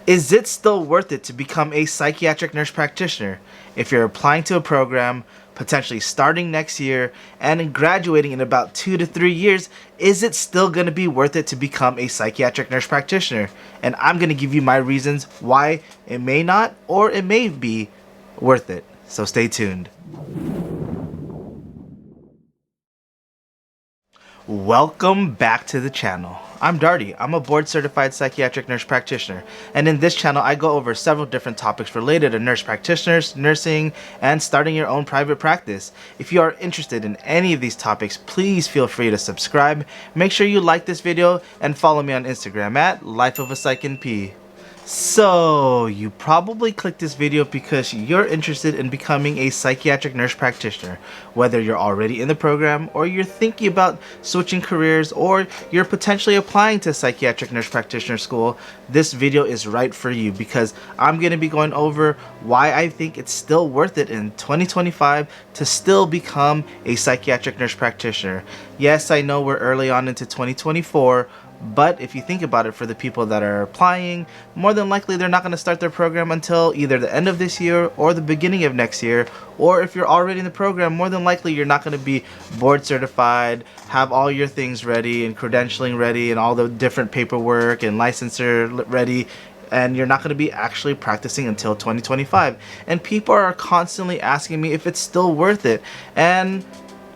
Is it still worth it to become a psychiatric nurse practitioner? If you're applying to a program, potentially starting next year, and graduating in about 2 to 3 years, is it still going to be worth it to become a psychiatric nurse practitioner? And I'm going to give you my reasons why it may not or it may be worth it. So stay tuned. Welcome back to the channel. I'm Darty. I'm a board certified psychiatric nurse practitioner, and in this channel I go over several different topics related to nurse practitioners, nursing, and starting your own private practice. If you are interested in any of these topics, please feel free to subscribe. Make sure you like this video and follow me on Instagram at LifeofaPsychNP. So, you probably clicked this video because you're interested in becoming a psychiatric nurse practitioner. Whether you're already in the program, or you're thinking about switching careers, or you're potentially applying to psychiatric nurse practitioner school, this video is right for you because I'm going to be going over why I think it's still worth it in 2025 to still become a psychiatric nurse practitioner. Yes, I know we're early on into 2024, but if you think about it, for the people that are applying, more than likely they're not going to start their program until either the end of this year or the beginning of next year. Or if you're already in the program, more than likely you're not going to be board certified, have all your things ready and credentialing ready and all the different paperwork and licensure ready, and you're not going to be actually practicing until 2025. And people are constantly asking me if it's still worth it, and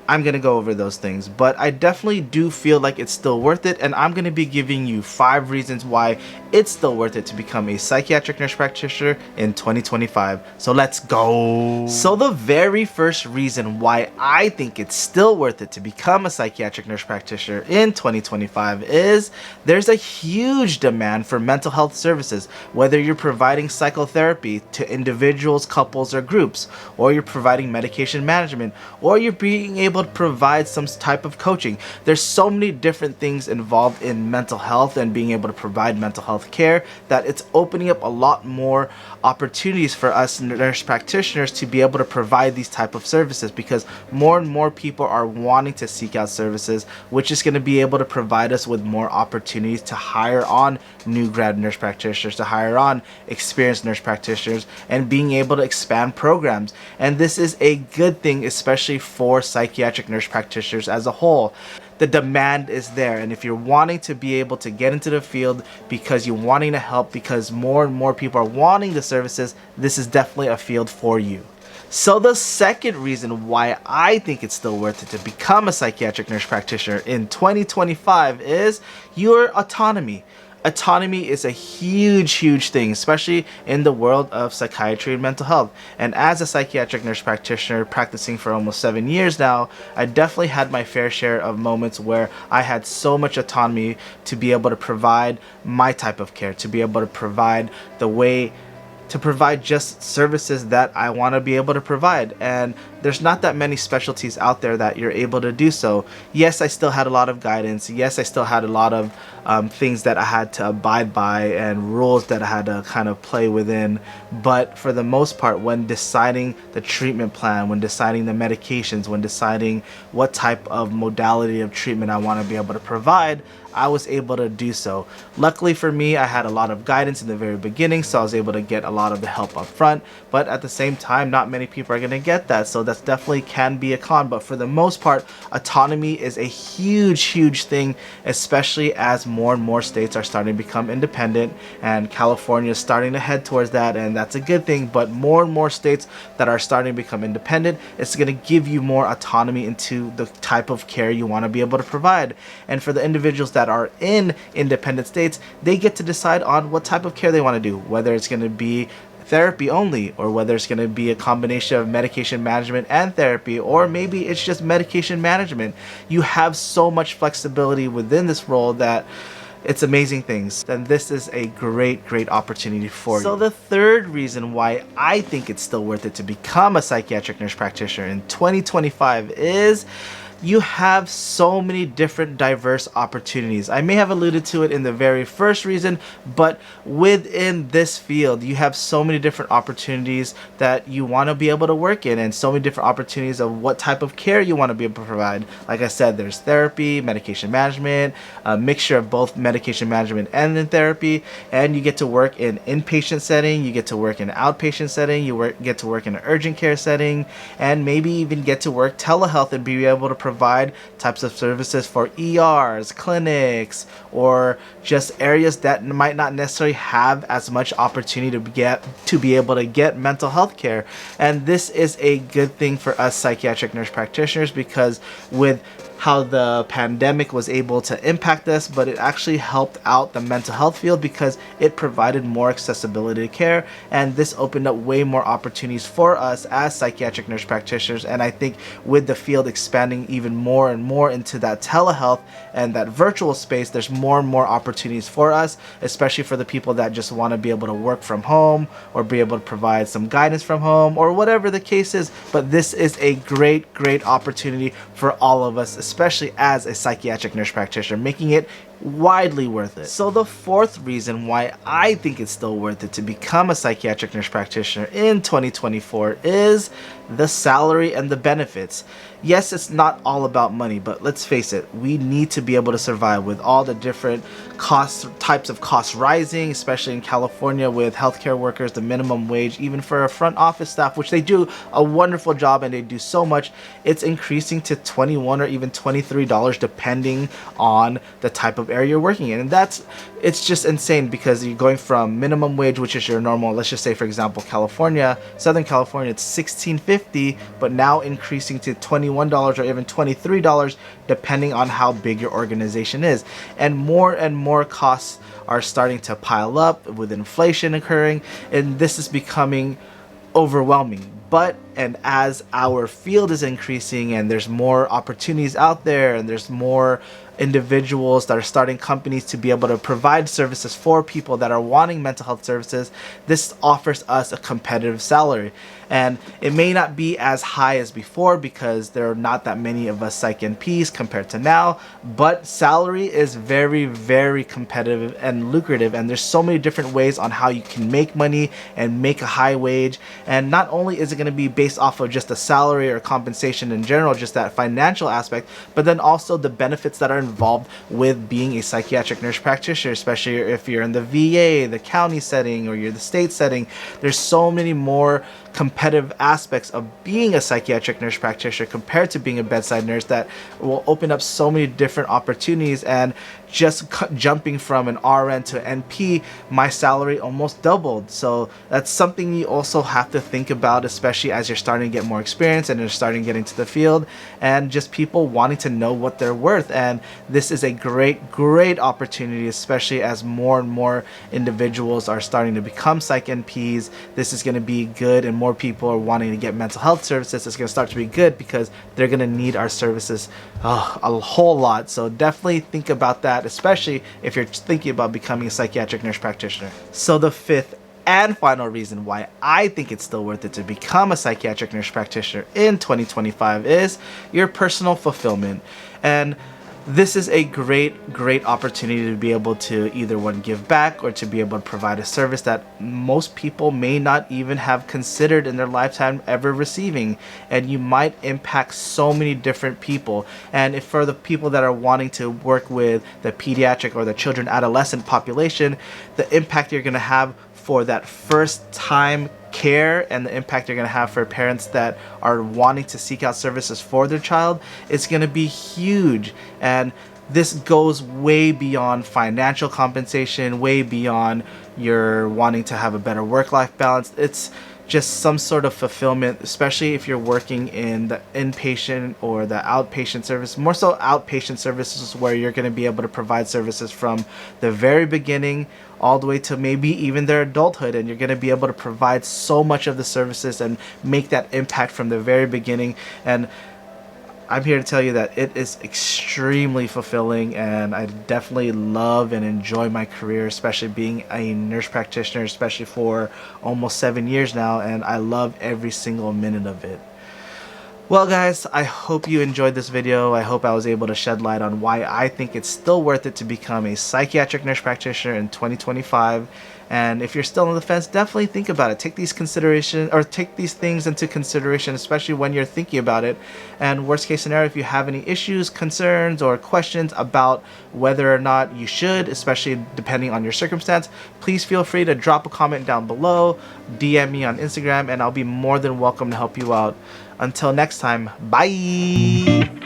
I'm going to go over those things, but I definitely do feel like it's still worth it, and I'm going to be giving you 5 reasons why it's still worth it to become a psychiatric nurse practitioner in 2025. So let's go. So the very first reason why I think it's still worth it to become a psychiatric nurse practitioner in 2025 is there's a huge demand for mental health services, whether you're providing psychotherapy to individuals, couples, or groups, or you're providing medication management, or you're being able to provide some type of coaching. There's so many different things involved in mental health and being able to provide mental health care that it's opening up a lot more opportunities for us nurse practitioners to be able to provide these type of services, because more and more people are wanting to seek out services, which is going to be able to provide us with more opportunities to hire on new grad nurse practitioners, to hire on experienced nurse practitioners, and being able to expand programs. And this is a good thing, especially for psychiatric nurse practitioners as a whole. The demand is there, and if you're wanting to be able to get into the field because you're wanting to help, because more and more people are wanting the services, this is definitely a field for you. So the second reason why I think it's still worth it to become a psychiatric nurse practitioner in 2025 is your autonomy. Autonomy is a huge thing, especially in the world of psychiatry and mental health. And as a psychiatric nurse practitioner practicing for almost 7 years now, I definitely had my fair share of moments where I had so much autonomy to be able to provide my type of care, to be able to provide just services that I want to be able to provide. And there's not that many specialties out there that you're able to do so. Yes, I still had a lot of guidance. Yes, I still had a lot of things that I had to abide by and rules that I had to kind of play within. But for the most part, when deciding the treatment plan, when deciding the medications, when deciding what type of modality of treatment I want to be able to provide, I was able to do so. Luckily for me, I had a lot of guidance in the very beginning, so I was able to get a lot of the help up front. But at the same time, not many people are going to get that, so that definitely can be a con. But for the most part, autonomy is a huge thing, especially as more and more states are starting to become independent, and California is starting to head towards that, and that's a good thing. But more and more states that are starting to become independent, it's going to give you more autonomy into the type of care you want to be able to provide. And for the individuals that are in independent states, they get to decide on what type of care they want to do, whether it's going to be therapy only, or whether it's going to be a combination of medication management and therapy, or maybe it's just medication management. You have so much flexibility within this role that it's amazing things, and this is a great opportunity for you. So the third reason why I think it's still worth it to become a psychiatric nurse practitioner in 2025 is you have so many different diverse opportunities. I may have alluded to it in the very first reason, but within this field, you have so many different opportunities that you want to be able to work in, and so many different opportunities of what type of care you want to be able to provide. Like I said, there's therapy, medication management, a mixture of both medication management and then therapy, and you get to work in inpatient setting, you get to work in outpatient setting, get to work in an urgent care setting, and maybe even get to work telehealth and be able to provide types of services for ERs, clinics, or just areas that might not necessarily have as much opportunity to be able to get mental health care. And this is a good thing for us psychiatric nurse practitioners, because with how the pandemic was able to impact us, but it actually helped out the mental health field because it provided more accessibility to care, and this opened up way more opportunities for us as psychiatric nurse practitioners. And I think with the field expanding even more and more into that telehealth and that virtual space, there's more and more opportunities for us, especially for the people that just want to be able to work from home or be able to provide some guidance from home or whatever the case is. But this is a great opportunity for all of us, especially as a psychiatric nurse practitioner, making it widely worth it. So the fourth reason why I think it's still worth it to become a psychiatric nurse practitioner in 2024 is the salary and the benefits. Yes, it's not all about money, but let's face it, we need to be able to survive with all the different types of costs rising, especially in California with healthcare workers, the minimum wage, even for a front office staff, which they do a wonderful job and they do so much, it's increasing to $21 or even $23 depending on the type of area you're working in. And it's just insane, because you're going from minimum wage, which is your normal, let's just say for example California, Southern California, it's $16.50, but now increasing to $21 or even $23 depending on how big your organization is. And more costs are starting to pile up with inflation occurring, and this is becoming overwhelming. And as our field is increasing and there's more opportunities out there and there's more individuals that are starting companies to be able to provide services for people that are wanting mental health services, this offers us a competitive salary. And it may not be as high as before because there are not that many of us Psych NPs compared to now, but salary is very competitive and lucrative, and there's so many different ways on how you can make money and make a high wage. And not only is it going to be based off of just a salary or compensation in general, just that financial aspect, but then also the benefits that are involved with being a psychiatric nurse practitioner, especially if you're in the VA, the county setting, or you're the state setting. There's so many more competitive aspects of being a psychiatric nurse practitioner compared to being a bedside nurse that will open up so many different opportunities. And just jumping from an RN to NP, my salary almost doubled. So that's something you also have to think about, especially as you're starting to get more experience and you're starting to get into the field, and just people wanting to know what they're worth. And this is a great opportunity, especially as more and more individuals are starting to become Psych NPs. This is going to be good, and more people are wanting to get mental health services. It's going to start to be good because they're going to need our services a whole lot. So definitely think about that, especially if you're thinking about becoming a psychiatric nurse practitioner. So the fifth and final reason why I think it's still worth it to become a psychiatric nurse practitioner in 2025 is your personal fulfillment. And this is a great opportunity to be able to either give back or to be able to provide a service that most people may not even have considered in their lifetime ever receiving. And you might impact so many different people. And if for the people that are wanting to work with the pediatric or the children adolescent population, the impact you're going to have for that first time care and the impact you're going to have for parents that are wanting to seek out services for their child, it's going to be huge. And this goes way beyond financial compensation, way beyond your wanting to have a better work-life balance. It's just some sort of fulfillment, especially if you're working in the inpatient or the outpatient service. More so outpatient services, where you're going to be able to provide services from the very beginning all the way to maybe even their adulthood, and you're going to be able to provide so much of the services and make that impact from the very beginning. And I'm here to tell you that it is extremely fulfilling, and I definitely love and enjoy my career, especially being a nurse practitioner, especially for almost 7 years now, and I love every single minute of it. Well guys, I hope you enjoyed this video. I hope I was able to shed light on why I think it's still worth it to become a psychiatric nurse practitioner in 2025. And if you're still on the fence, definitely think about it. Take these things into consideration, especially when you're thinking about it. And worst case scenario, if you have any issues, concerns, or questions about whether or not you should, especially depending on your circumstance, please feel free to drop a comment down below, DM me on Instagram, and I'll be more than welcome to help you out. Until next time, bye!